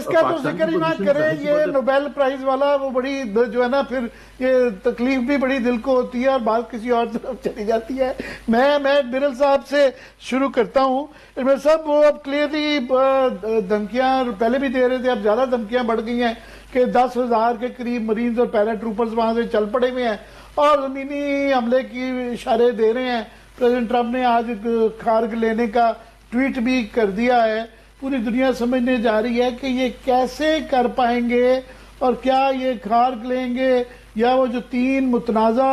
کا تو ذکر ہی نہ کریں، یہ نوبیل پرائز والا وہ بڑی جو ہے نا پھر یہ تکلیف بھی بڑی دل کو ہوتی ہے اور بات کسی اور طرف چلی جاتی ہے۔ میں ایڈمرل صاحب سے شروع کرتا ہوں۔ ایڈمرل صاحب وہ اب کلیئرلی دھمکیاں پہلے بھی دے رہے تھے، اب زیادہ دھمکیاں بڑھ گئی ہیں کہ 10,000 کے قریب مرینز اور پیرا ٹروپرز وہاں سے چل پڑے ہوئے ہیں اور زمینی حملے کی اشارے دے رہے ہیں۔ پریزیڈنٹ ٹرمپ نے آج کارگ لینے کا ٹویٹ بھی کر دیا ہے۔ پوری دنیا سمجھنے جا رہی ہے کہ یہ کیسے کر پائیں گے اور کیا یہ کارگ لیں گے یا وہ جو 3 متنازع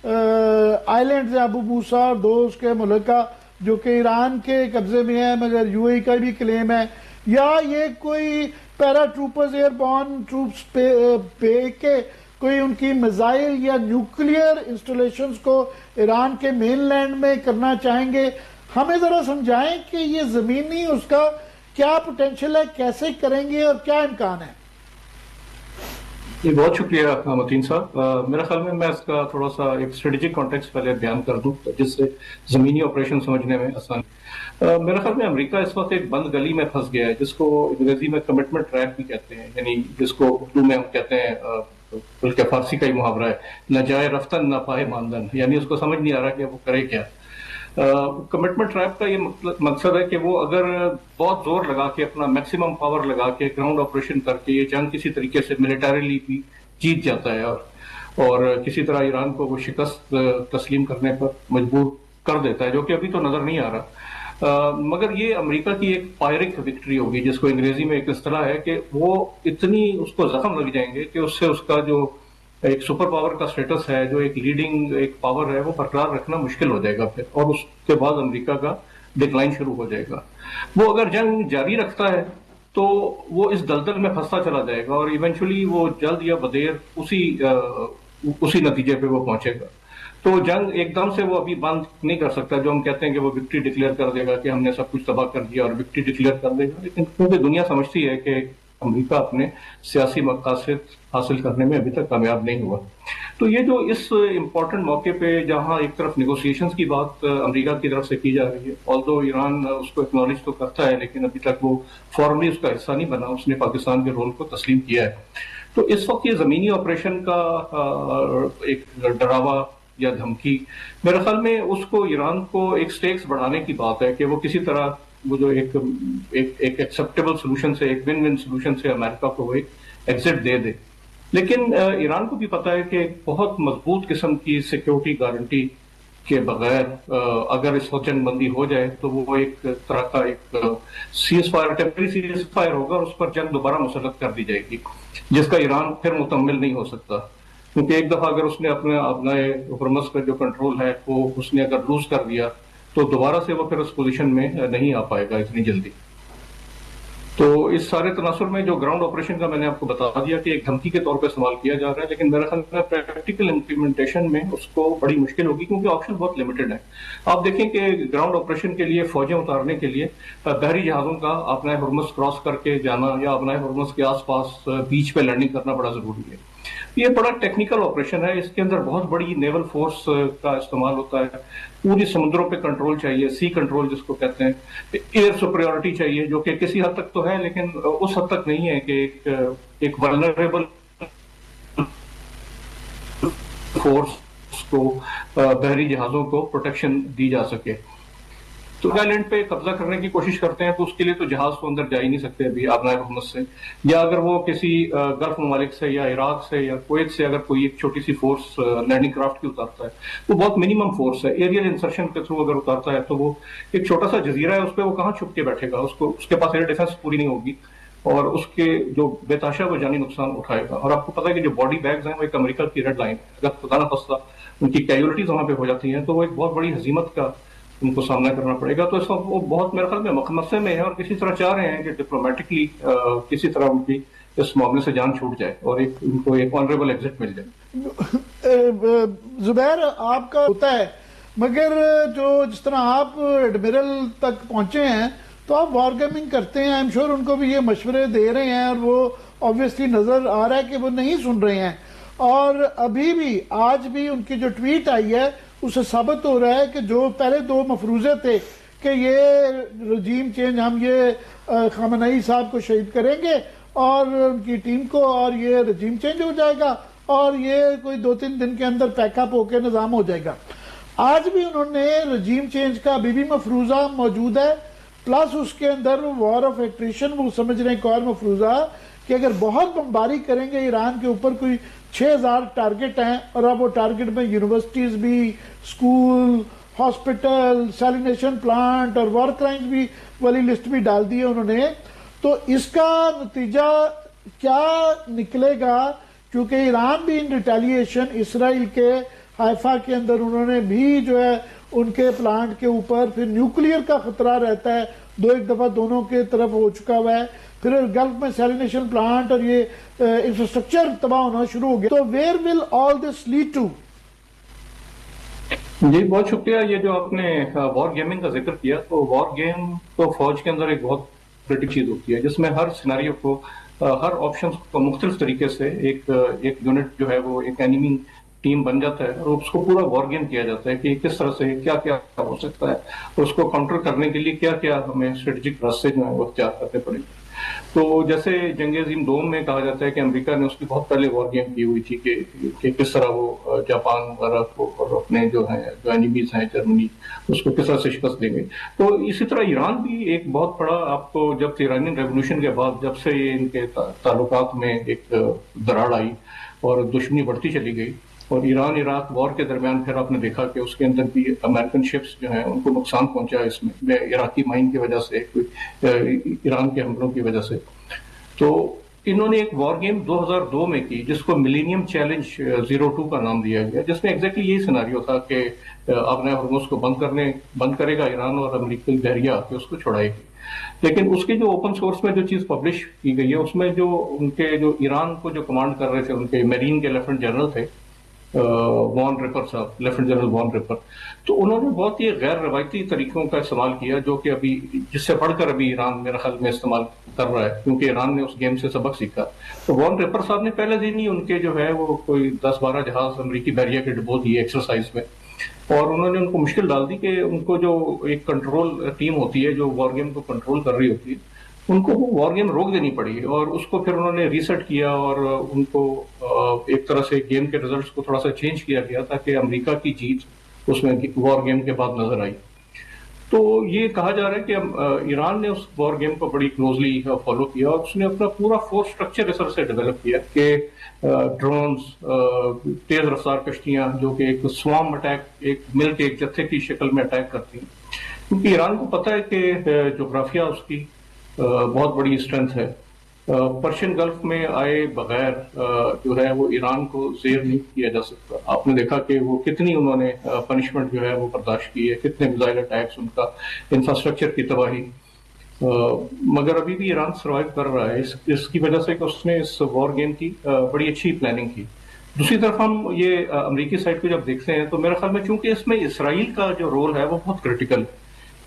آئیلینڈز ہیں ابو موسیٰ اور 2 اس کے ملکہ جو کہ ایران کے قبضے میں ہیں مگر یو اے کا بھی کلیم ہے، یا یہ کوئی پیرا ٹروپرز ایئر بورن ٹروپس پہ کے کوئی ان کی میزائل یا نیوکلیئر انسٹالیشنز کو ایران کے مین لینڈ میں کرنا چاہیں گے۔ ہمیں ذرا سمجھائیں کہ یہ زمینی اس کا کیا پوٹینشل ہے، کیسے کریں گے اور کیا امکان ہے؟ جی بہت شکریہ متین صاحب۔ میرا خیال میں اس کا تھوڑا سا ایک اسٹریٹجک کانٹیکسٹ پہلے بیان کر دوں جس سے زمینی آپریشن سمجھنے میں آسان۔ میرا خیال میں امریکہ اس وقت ایک بند گلی میں پھنس گیا ہے جس کو انگریزی میں کمٹمنٹ ٹریپ بھی کہتے ہیں، یعنی جس کو اردو میں ہم کہتے ہیں بلکہ فارسی کا ہی محاورہ ہے نہ جائے رفتن نہ پائے ماندن، یعنی اس کو سمجھ نہیں آ رہا کہ وہ کرے کیا۔ کمٹمنٹ ٹریپ کا یہ مقصد ہے کہ وہ اگر بہت زور لگا کے اپنا میکسیمم پاور لگا کے گراؤنڈ آپریشن کر کے یہ جنگ کسی طریقے سے ملیٹریلی بھی جیت جاتا ہے اور کسی طرح ایران کو وہ شکست تسلیم کرنے پر مجبور کر دیتا ہے، جو کہ ابھی تو نظر نہیں آ رہا، مگر یہ امریکہ کی ایک پائرک وکٹری ہوگی جس کو انگریزی میں ایک اصطلاح ہے کہ وہ اتنی اس کو زخم لگ جائیں گے کہ اس سے اس کا جو ایک سپر پاور کا سٹیٹس ہے، جو ایک لیڈنگ ایک پاور ہے، وہ برقرار رکھنا مشکل ہو جائے گا پھر، اور اس کے بعد امریکہ کا ڈکلائن شروع ہو جائے گا۔ وہ اگر جنگ جاری رکھتا ہے تو وہ اس دلدل میں پھنستا چلا جائے گا اور ایونچولی وہ جلد یا بدیر اسی نتیجے پہ وہ پہنچے گا۔ تو جنگ ایک دم سے وہ ابھی بند نہیں کر سکتا، جو ہم کہتے ہیں کہ وہ وکٹری ڈکلیئر کر دے گا کہ ہم نے سب کچھ تباہ کر دیا اور وکٹری ڈکلیئر کر دے گا، لیکن کیونکہ دنیا سمجھتی ہے کہ امریکہ اپنے سیاسی مقاصد حاصل کرنے میں ابھی تک کامیاب نہیں ہوا۔ تو یہ جو اس امپورٹنٹ موقع پہ جہاں ایک طرف نیگوسیشنز کی بات امریکہ کی طرف سے کی جا رہی ہے، آلدو ایران اس کو ایکنالج تو کرتا ہے لیکن ابھی تک وہ فارملی اس کا حصہ نہیں بنا، اس نے پاکستان کے رول کو تسلیم کیا ہے۔ تو اس وقت یہ زمینی آپریشن کا ایک ڈراوا یا دھمکی، میرے خیال میں اس کو ایران کو ایک سٹیکس بڑھانے کی بات ہے کہ وہ کسی طرح وہ جو ایک ایکسیپٹیبل سولوشن سے، ایک ون ون سولوشن سے امریکہ کو وہ ایک ایگزٹ دے دے۔ لیکن ایران کو بھی پتا ہے کہ بہت مضبوط قسم کی سیکیورٹی گارنٹی کے بغیر اگر اس وقت جنگ بندی ہو جائے تو وہ ایک طرح کا ایک cease fire, temporary cease fire ہوگا اور اس پر جنگ دوبارہ مسلط کر دی جائے گی، جس کا ایران پھر مکمل نہیں ہو سکتا، کیونکہ ایک دفعہ اگر اس نے اپنے ہرمز پر جو کنٹرول ہے وہ اس نے اگر لوز کر دیا تو دوبارہ سے وہ پھر اس پوزیشن میں نہیں آ پائے گا اتنی جلدی۔ تو اس سارے تناظر میں جو گراؤنڈ آپریشن کا میں نے آپ کو بتا دیا کہ ایک دھمکی کے طور پہ استعمال کیا جا رہا ہے، لیکن میرا خیال میں پریکٹیکل امپلیمنٹیشن میں اس کو بڑی مشکل ہوگی کیونکہ آپشن بہت لمیٹڈ ہیں۔ آپ دیکھیں کہ گراؤنڈ آپریشن کے لیے فوجیں اتارنے کے لیے بحری جہازوں کا اپنا ہرمز کراس کر کے جانا یا اپنا ہرمز کے آس پاس بیچ پہ لینڈنگ کرنا بڑا ضروری ہے۔ یہ بڑا ٹیکنیکل آپریشن ہے، اس کے اندر بہت بڑی نیول فورس کا استعمال ہوتا ہے، پوری سمندروں پہ کنٹرول چاہیے، سی کنٹرول جس کو کہتے ہیں، ایئر سپریورٹی چاہیے جو کہ کسی حد تک تو ہے لیکن اس حد تک نہیں ہے کہ ایک ولنریبل فورس کو بحری جہازوں کو پروٹیکشن دی جا سکے۔ تو آئیلینڈ پہ قبضہ کرنے کی کوشش کرتے ہیں تو اس کے لیے تو جہاز تو اندر جا ہی نہیں سکتے ابھی آبنائے محمد سے، یا اگر وہ کسی گلف ممالک سے یا عراق سے یا کویت سے اگر کوئی ایک چھوٹی سی فورس لینڈنگ کرافٹ کی اتارتا ہے وہ بہت منیمم فورس ہے، ایریل انسرشن کے تھرو اگر اتارتا ہے تو وہ ایک چھوٹا سا جزیرہ ہے، اس پہ وہ کہاں چھپ کے بیٹھے گا، اس کے پاس ایئر ڈیفنس پوری نہیں ہوگی اور اس کے جو بے تحاشا وہ جانی نقصان اٹھائے گا۔ اور آپ کو پتا ہے کہ جو باڈی بیگز ہیں وہ ایک امریکہ کی ریڈ لائن ہے، اگر خدا نہ خواستہ ان کی کیجولٹیز وہاں پہ ہو جاتی ہیں تو وہ ایک بہت بڑی ہزیمت کا ان کو سامنا کرنا پڑے گا۔ تو اس وقت وہ بہت میرے خیال میں مخمصے میں ہے اور کسی طرح چاہ رہے ہیں کہ ڈپلومیٹکلی کسی طرح ان کی اس معاملے سے جان چھوٹ جائے اور ان کو ایک آنریبل ایگزٹ مل جائے۔ زبیر آپ کا ہوتا ہے مگر جو جس طرح آپ ایڈمرل تک پہنچے ہیں تو آپ وار گیمنگ کرتے ہیں، ایم شور ان کو بھی یہ مشورے دے رہے ہیں اور وہ آبویسلی نظر آ رہا ہے کہ وہ نہیں سن رہے ہیں، اور ابھی بھی آج بھی ان کی جو ٹویٹ آئی ہے اس سے ثابت ہو رہا ہے کہ جو پہلے 2 مفروضے تھے کہ یہ رجیم چینج ہم یہ خامنئی صاحب کو شہید کریں گے اور ان کی ٹیم کو، اور یہ رجیم چینج ہو جائے گا اور یہ کوئی 2-3 دن کے اندر پیک اپ ہو کے نظام ہو جائے گا۔ آج بھی انہوں نے رجیم چینج کا ابھی بھی مفروضہ موجود ہے، پلس اس کے اندر وار آف ایٹریشن، وہ سمجھ رہے ہیں ایک اور مفروضہ کہ اگر بہت بمباری کریں گے ایران کے اوپر، کوئی 6000 ٹارگٹ ہیں، اور اب وہ ٹارگٹ میں یونیورسٹیز بھی، سکول، ہاسپٹل، سیلینیشن پلانٹ اور وار کرائمز بھی والی لسٹ بھی ڈال دی ہے انہوں نے، تو اس کا نتیجہ کیا نکلے گا؟ کیونکہ ایران بھی ان ریٹیلیشن اسرائیل کے حائفہ کے اندر انہوں نے بھی جو ہے ان کے پلانٹ کے اوپر، پھر نیوکلیئر کا خطرہ رہتا ہے، ایک دفعہ دونوں کے طرف ہو چکا ہوا ہے، پھر گلف میں سیلینیشن پلانٹ اور یہ انفراسٹرکچر تباہ ہونا شروع ہو گیا، تو where will all this lead to? جی بہت شکریہ۔ یہ جو آپ نے وار گیمنگ کا ذکر کیا، تو وار گیم تو فوج کے اندر ایک بہت کریٹک چیز ہوتی ہے، جس میں ہر سیناریو کو، ہر آپشن کو مختلف طریقے سے ایک یونٹ جو ہے وہ ایک اینیمی ٹیم بن جاتا ہے، اور اس کو پورا وار گیم کیا جاتا ہے کہ کس طرح سے کیا کیا ہو سکتا ہے، اور اس کو کاؤنٹر کرنے کے لیے کیا کیا ہمیں اسٹریٹجک راستے جو ہیں وہ اختیار کرنے پڑیں گے۔ تو جیسے جنگ عظیم دوم میں کہا جاتا ہے کہ امریکہ نے اس کی بہت پہلے وار گیم کی ہوئی تھی کہ کس طرح وہ جاپان وغیرہ کو اور اپنے جو اینیمیز ہیں جرمنی، اس کو کس طرح سے شکست دیں گے۔ تو اسی طرح ایران بھی ایک بہت بڑا، آپ کو جب ایرانین ریولوشن کے بعد جب سے ان کے تعلقات میں ایک دراڑ آئی اور دشمنی بڑھتی چلی گئی، اور ایران عراق وار کے درمیان پھر آپ نے دیکھا کہ اس کے اندر بھی امریکن شپس جو ہیں ان کو نقصان پہنچا اس میں عراقی مائن کی وجہ سے، ایران کے حملوں کی وجہ سے۔ تو انہوں نے ایک وار گیم 2002 میں کی، جس کو ملینیم چیلنج 02 کا نام دیا گیا، جس میں ایگزیکٹلی یہی سیناریو تھا کہ آبنائے ہرمز کو بند کرے گا ایران اور امریکی بحریہ آ کے اس کو چھڑائے گی۔ لیکن اس کے جو اوپن سورس میں جو چیز پبلش کی گئی ہے، اس میں جو ان کے جو ایران کو جو کمانڈ کر رہے تھے، ان کے میرین کے لیفٹنٹ جنرل تھے وان ریپر صاحب، لیفٹنٹ جنرل وان ریپر، تو انہوں نے بہت ہی غیر روایتی طریقوں کا استعمال کیا، جو کہ ابھی جس سے پڑھ کر ابھی ایران میرے خیال میں استعمال کر رہا ہے، کیونکہ ایران نے اس گیم سے سبق سیکھا۔ تو وان ریپر صاحب نے پہلے دن ہی ان کے جو ہے وہ کوئی 10-12 جہاز امریکی بحریہ کے ڈبو دیے ایکسرسائز میں، اور انہوں نے ان کو مشکل ڈال دی کہ ان کو جو ایک کنٹرول ٹیم ہوتی ہے جو وار گیم کو کنٹرول کر رہی ہوتی ہے، ان کو وہ وار گیم روک دینی پڑی، اور اس کو پھر انہوں نے ریسیٹ کیا، اور ان کو ایک طرح سے گیم کے ریزلٹس کو تھوڑا سا چینج کیا گیا تاکہ امریکہ کی جیت اس میں وار گیم کے بعد نظر آئی۔ تو یہ کہا جا رہا ہے کہ ایران نے اس وار گیم کو بڑی کلوزلی فالو کیا، اور اس نے اپنا پورا فورس اسٹرکچر اس طرح سے ڈیولپ کیا کہ ڈرونز، تیز رفتار کشتیاں جو کہ ایک سوام اٹیک، ایک مل کے ایک جتھے کی شکل میں اٹیک کرتی ہیں، کیونکہ ایران کو پتہ ہے کہ جغرافیہ اس کی بہت بڑی اسٹرینتھ ہے۔ پرشین گلف میں آئے بغیر جو ہے وہ ایران کو زیر نہیں کیا جا سکتا۔ آپ نے دیکھا کہ وہ کتنی انہوں نے پنشمنٹ جو ہے وہ برداشت کی ہے، کتنے میزائل اٹیکس، ان کا انفراسٹرکچر کی تباہی، مگر ابھی بھی ایران سروائیو کر رہا ہے اس کی وجہ سے کہ اس نے اس وار گیم کی بڑی اچھی پلاننگ کی۔ دوسری طرف ہم یہ امریکی سائڈ پہ جب دیکھتے ہیں تو میرے خیال میں چونکہ اس میں اسرائیل کا جو رول ہے وہ بہت کرٹیکل ہے،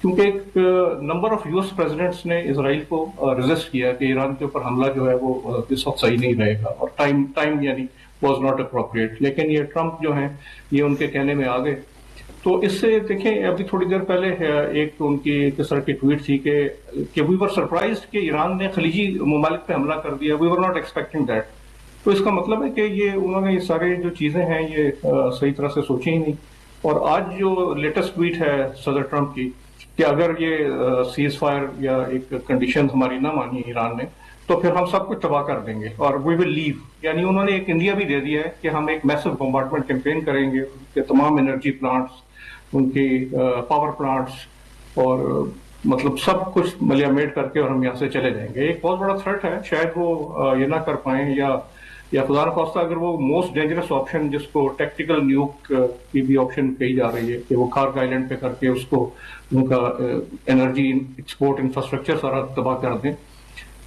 کیونکہ ایک نمبر آف US پریزیڈنٹس نے اسرائیل کو ریزسٹ کیا کہ ایران کے اوپر حملہ جو ہے وہ اس وقت صحیح نہیں رہے گا، اور ٹائم یعنی واز ناٹ اپروپریٹ، لیکن یہ ٹرمپ جو ہیں یہ ان کے کہنے میں آ گئے۔ تو اس سے دیکھیں ابھی تھوڑی دیر پہلے ایک ان کی کس طرح کی ٹویٹ تھی کہ وی ور سرپرائزڈ کہ ایران نے خلیجی ممالک پہ حملہ کر دیا، وی ور ناٹ ایکسپیکٹنگ دیٹ۔ تو اس کا مطلب ہے کہ یہ انہوں نے یہ سارے جو چیزیں ہیں یہ صحیح طرح سے سوچی ہی نہیں۔ اور آج جو لیٹسٹ ٹویٹ ہے صدر ٹرمپ کی کہ اگر یہ سیز فائر یا ایک کنڈیشن ہماری نہ مانی ایران نے تو پھر ہم سب کچھ تباہ کر دیں گے اور وی ول لیو، یعنی انہوں نے ایک انڈیا بھی دے دیا ہے کہ ہم ایک میسو بمبارڈمنٹ کیمپین کریں گے، ان کے تمام انرجی پلانٹس، ان کی پاور پلانٹس، اور مطلب سب کچھ ملیامیٹ کر کے اور ہم یہاں سے چلے جائیں گے۔ ایک بہت بڑا تھریٹ ہے، شاید وہ یہ نہ کر پائیں، یا خدا نخواستہ اگر وہ موسٹ ڈینجرس آپشن جس کو ٹیکٹیکل نیوک کی بھی آپشن کہی جا رہی ہے کہ وہ کارگ آئیلینڈ پہ کر کے اس کو ان کا انرجی ایکسپورٹ انفراسٹرکچر سارا تباہ کر دیں،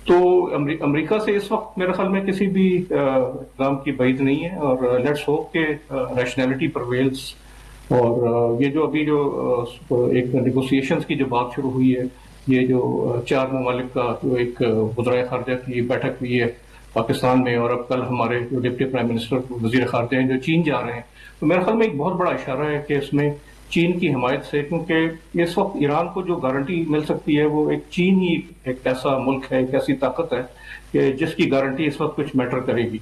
تو امریکہ سے اس وقت میرے خیال میں کسی بھی اقدام کی بعید نہیں ہے، اور لیٹس ہوپ کہ ریشنلٹی پرویلز۔ اور یہ جو ابھی جو ایک نیگوسیشنز کی جو بات شروع ہوئی ہے، یہ جو 4 ممالک کا جو ایک وزرائے خارجہ کی بیٹھک ہوئی ہے پاکستان میں، اور اب کل ہمارے جو ڈپٹی پرائم منسٹر وزیر خارجہ ہیں جو چین جا رہے ہیں، تو میرے خیال میں ایک بہت بڑا اشارہ ہے کہ اس میں چین کی حمایت سے، کیونکہ اس وقت ایران کو جو گارنٹی مل سکتی ہے وہ ایک چین ہی ایک ایسا ملک ہے، ایک ایسی طاقت ہے کہ جس کی گارنٹی اس وقت کچھ میٹر کرے گی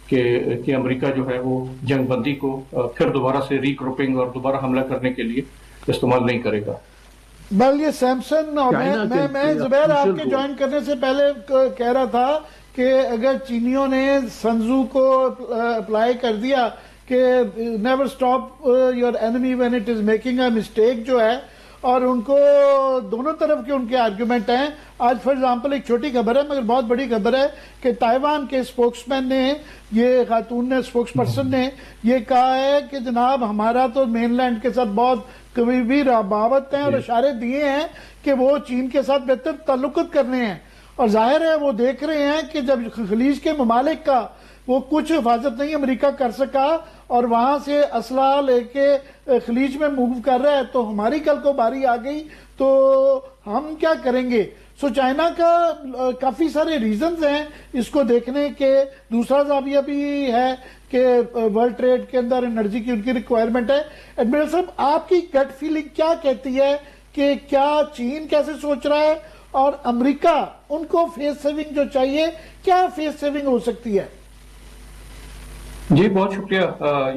کہ امریکہ جو ہے وہ جنگ بندی کو پھر دوبارہ سے ریگروپنگ اور دوبارہ حملہ کرنے کے لیے استعمال نہیں کرے گا۔ بل یہ سیمسن، اور میں زبیر آپ کے جوائن کرنے سے پہلے کہہ رہا تھا کہ اگر چینیوں نے سنزو کو اپلائی کر دیا کہ never stop your enemy when it is making a mistake جو ہے، اور ان کو دونوں طرف کے ان کے آرگیومنٹ ہیں۔ آج فار ایگزامپل ایک چھوٹی خبر ہے مگر بہت بڑی خبر ہے کہ تائیوان کے اسپوکس مین نے، یہ خاتون نے، اسپوکس پرسن نے یہ کہا ہے کہ جناب ہمارا تو مین لینڈ کے ساتھ بہت قریبی روابط ہیں، اور اشارے دیے ہیں کہ وہ چین کے ساتھ بہتر تعلقات کرنے ہیں، اور ظاہر ہے وہ دیکھ رہے ہیں کہ جب خلیج کے ممالک کا وہ کچھ حفاظت نہیں امریکہ کر سکا اور وہاں سے اسلحہ لے کے خلیج میں موو کر رہا ہے، تو ہماری کل کو باری آ گئی تو ہم کیا کریں گے؟ سو چائنا کا کافی سارے ریزنز ہیں اس کو دیکھنے کے۔ دوسرا زاویہ بھی ہے کہ ورلڈ ٹریڈ کے اندر انرجی کی ان کی ریکوائرمنٹ ہے۔ ایڈمرل صاحب، آپ کی گٹ فیلنگ کیا کہتی ہے کہ کیا چین کیسے سوچ رہا ہے، اور امریکہ ان کو فیس سیونگ جو چاہیے، کیا فیس سیونگ ہو سکتی ہے؟ جی بہت شکریہ۔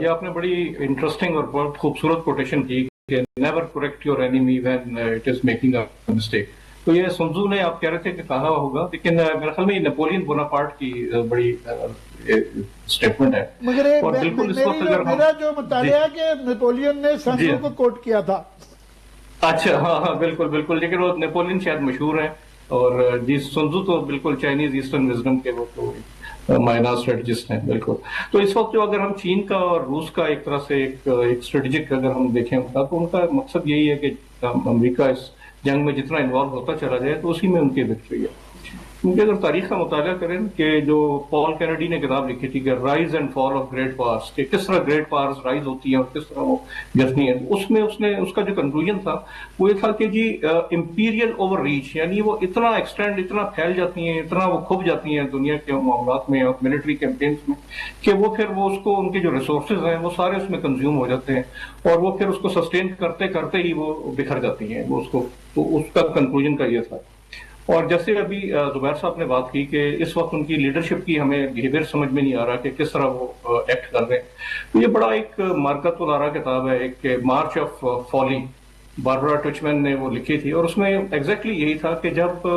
یہ آپ نے بڑی انٹرسٹنگ اور بہت خوبصورت کوٹیشن کی کہ never correct your enemy when it is making a mistake. تو یہ سنزو نے آپ کہہ رہے تھے کہ کہا ہوگا، لیکن میرے خیال میں یہ نیپولین بوناپارٹ کی بڑی اسٹیٹمنٹ ہے، اور بالکل اس وقت اگر میرا جو مطالعہ ہے کہ نیپولین نے سنزو کو کوٹ کیا تھا۔ اچھا، ہاں بالکل بالکل، لیکن وہ نیپولین شاید مشہور ہیں، اور جی سنزو تو بالکل چائنیز ایسٹرن وزڈم کے وہ تو مائنا اسٹریٹجسٹ ہیں بالکل۔ تو اس وقت جو اگر ہم چین کا اور روس کا ایک طرح سے ایک اسٹریٹجک اگر ہم دیکھیں ان کا، تو ان کا مقصد یہی ہے کہ امریکہ اس جنگ میں جتنا انوالو ہوتا چلا جائے تو اسی میں ان کی وکٹری ہے۔ کیونکہ اگر تاریخ کا مطالعہ کریں کہ جو پال کینیڈی نے کتاب لکھی تھی کہ rise and fall of great powers, کہ کس طرح گریٹ پاورز رائز ہوتی ہیں اور کس طرح وہ گرتی ہیں، اس میں اس کا جو کنکلوژن تھا وہ یہ تھا کہ جی امپیریل اوور ریچ، یعنی وہ اتنا ایکسٹینڈ، اتنا پھیل جاتی ہیں، اتنا وہ کھپ جاتی ہیں دنیا کے معاملات میں اور ملٹری کیمپینز میں، کہ وہ پھر وہ اس کو ان کے جو ریسورسز ہیں وہ سارے اس میں کنزیوم ہو جاتے ہیں، اور وہ پھر اس کو سسٹین کرتے کرتے ہی وہ بکھر جاتی ہیں وہ اس کو۔ تو اس کا کنکلوژن کا یہ تھا۔ اور جیسے ابھی زبیر صاحب نے بات کی کہ اس وقت ان کی لیڈرشپ کی ہمیں بیہیویئر سمجھ میں نہیں آ رہا کہ کس طرح وہ ایکٹ کر رہے ہیں، تو یہ بڑا ایک مارکت الارا کتاب ہے، ایک مارچ آف فالی، باربرا ٹچمن نے وہ لکھی تھی، اور اس میں ایگزیکٹلی یہی تھا کہ جب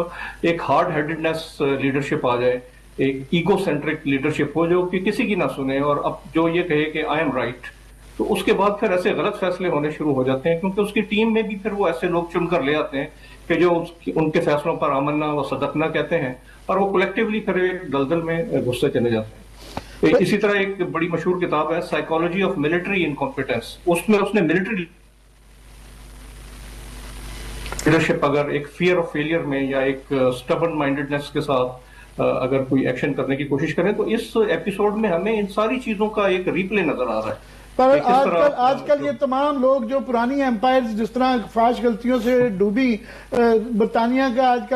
ایک ہارڈ ہیڈڈنس لیڈرشپ آ جائے، ایک ایگو سینٹرک لیڈرشپ ہو جو کہ کسی کی نہ سنے اور اب جو یہ کہے کہ آئی ایم رائٹ، تو اس کے بعد پھر ایسے غلط فیصلے ہونے شروع ہو جاتے ہیں، کیونکہ اس کی ٹیم میں بھی پھر وہ ایسے لوگ چن کر لے آتے ہیں کہ جو ان کے فیصلوں پر آمنا و صدقنا کہتے ہیں، اور وہ کولیکٹیولی پھر ایک دلدل میں گھستے چلے جاتے ہیں۔ اسی طرح ایک بڑی مشہور کتاب ہے سائیکالوجی آف ملٹری انکمپیٹنس، اس میں اس نے ملٹری لیڈرشپ اگر ایک فیئر آف فیلئر میں یا ایک سٹبن مائنڈڈنس کے ساتھ اگر کوئی ایکشن کرنے کی کوشش کریں، تو اس ایپیسوڈ میں ہمیں ان ساری چیزوں کا ایک ریپلے نظر آ رہا ہے۔ پر آج کل یہ تمام لوگ جو پرانی ایمپائرز جس طرح فاش غلطیوں سے ڈوبی، برطانیہ کا آج کل